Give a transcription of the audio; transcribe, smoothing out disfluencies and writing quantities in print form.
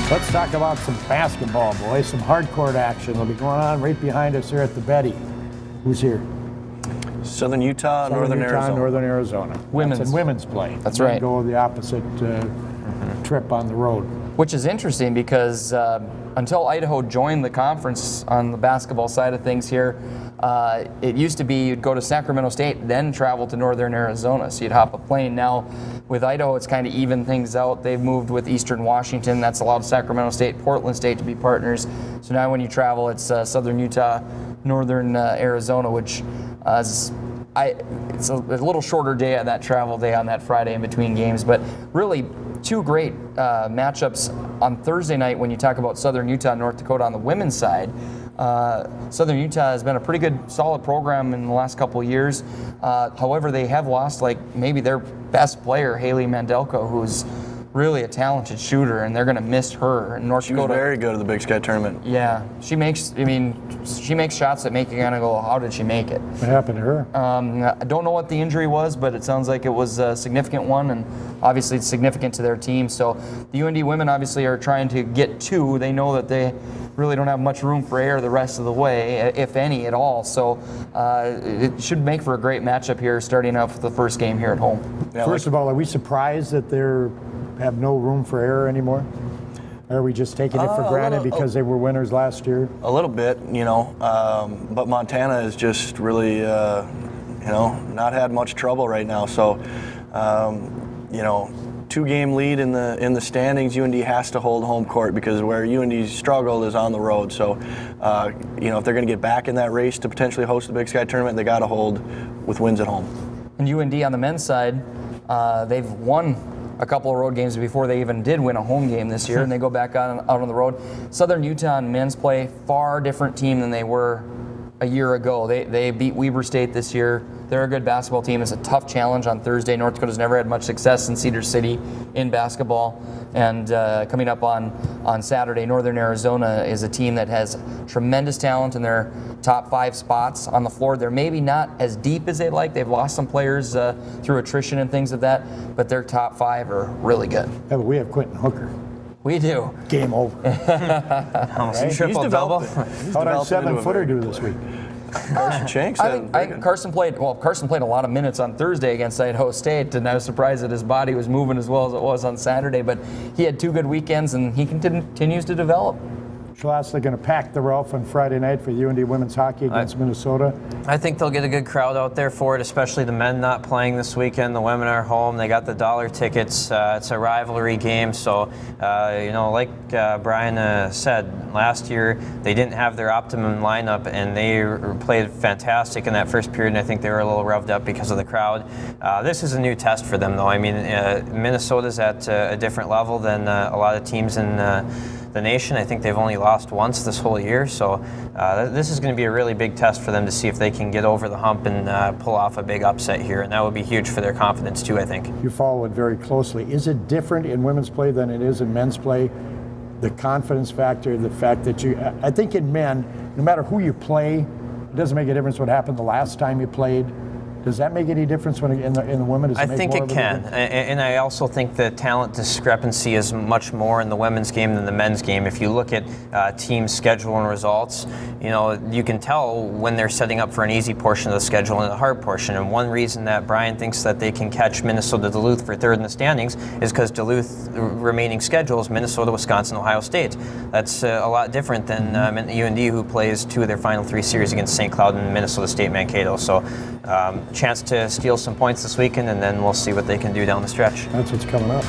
Let's talk about some basketball, boys. Some hardcourt action will be going on right behind us here at the Betty. Who's here? Southern Utah, Northern Arizona. Northern Arizona. Women's play. That's right. Go the opposite trip on the road. Which is interesting because until Idaho joined the conference on the basketball side of things here, it used to be you'd go to Sacramento State, then travel to Northern Arizona. So you'd hop a plane. Now with Idaho, it's kind of even things out. They've moved with Eastern Washington. That's allowed Sacramento State, Portland State to be partners. So now when you travel, it's Southern Utah, Northern Arizona, which it's a little shorter day on that travel day on that Friday in between games. But really, two great matchups on Thursday night when you talk about Southern Utah and North Dakota on the women's side. Southern Utah has been a pretty good, solid program in the last couple of years. However, they have lost maybe their best player, Haley Mandelko, who's really a talented shooter, and they're going to miss her. And North Dakota, was very good at the Big Sky tournament. Yeah, she makes shots that make you kind of go, how did she make it? What happened to her? I don't know what the injury was, but it sounds like it was a significant one, and obviously it's significant to their team. So the UND women obviously are trying to get two. They know that they really don't have much room for error the rest of the way, if any at all. So it should make for a great matchup here, starting off with the first game here at home. Yeah, First of all, are we surprised that they have no room for error anymore? Or are we just taking it for granted because they were winners last year? A little bit, but Montana is just really, not had much trouble right now. So, 2-game lead in the standings. UND has to hold home court because where UND struggled is on the road. So, if they're going to get back in that race to potentially host the Big Sky tournament, they got to hold with wins at home. And UND on the men's side, they've won a couple of road games before they even did win a home game this year, and they go back out on the road. Southern Utah in men's play, far different team than they were a year ago. They beat Weber State this year. They're a good basketball team. It's a tough challenge on Thursday. North Dakota's never had much success in Cedar City in basketball. And coming up on Saturday, Northern Arizona is a team that has tremendous talent in their top 5 spots on the floor. They're maybe not as deep as they'd like. They've lost some players through attrition and things of that, but their top 5 are really good. Yeah, but we have Quentin Hooker. We do. Game over. Right? Triple-double. How did our 7-footer do this week? Carson Shanks. I think Carson played a lot of minutes on Thursday against Idaho State, and I was surprised that his body was moving as well as it was on Saturday, but he had 2 good weekends, and he continues to develop. Schlosser going to pack the Ralph on Friday night for UND women's hockey against Minnesota. I think they'll get a good crowd out there for it, especially the men not playing this weekend. The women are home. They got the dollar tickets. It's a rivalry game. So, like Brian said, last year they didn't have their optimum lineup, and they played fantastic in that first period, and I think they were a little revved up because of the crowd. This is a new test for them, though. I mean, Minnesota's at a different level than a lot of teams in the nation. I think they've only lost once this whole year, so this is going to be a really big test for them to see if they can get over the hump and pull off a big upset here, and that would be huge for their confidence too, I think. You follow it very closely. Is it different in women's play than it is in men's play? The confidence factor, the fact that I think in men, no matter who you play, it doesn't make a difference what happened the last time you played. Does that make any difference when in the women? I think it can, and I also think the talent discrepancy is much more in the women's game than the men's game. If you look at team schedule and results, you can tell when they're setting up for an easy portion of the schedule and a hard portion. And one reason that Brian thinks that they can catch Minnesota Duluth for third in the standings is because Duluth remaining schedule is Minnesota, Wisconsin, Ohio State. That's a lot different than UND, who plays 2 of their final 3 series against St. Cloud and Minnesota State Mankato. So chance to steal some points this weekend, and then we'll see what they can do down the stretch. That's what's coming up.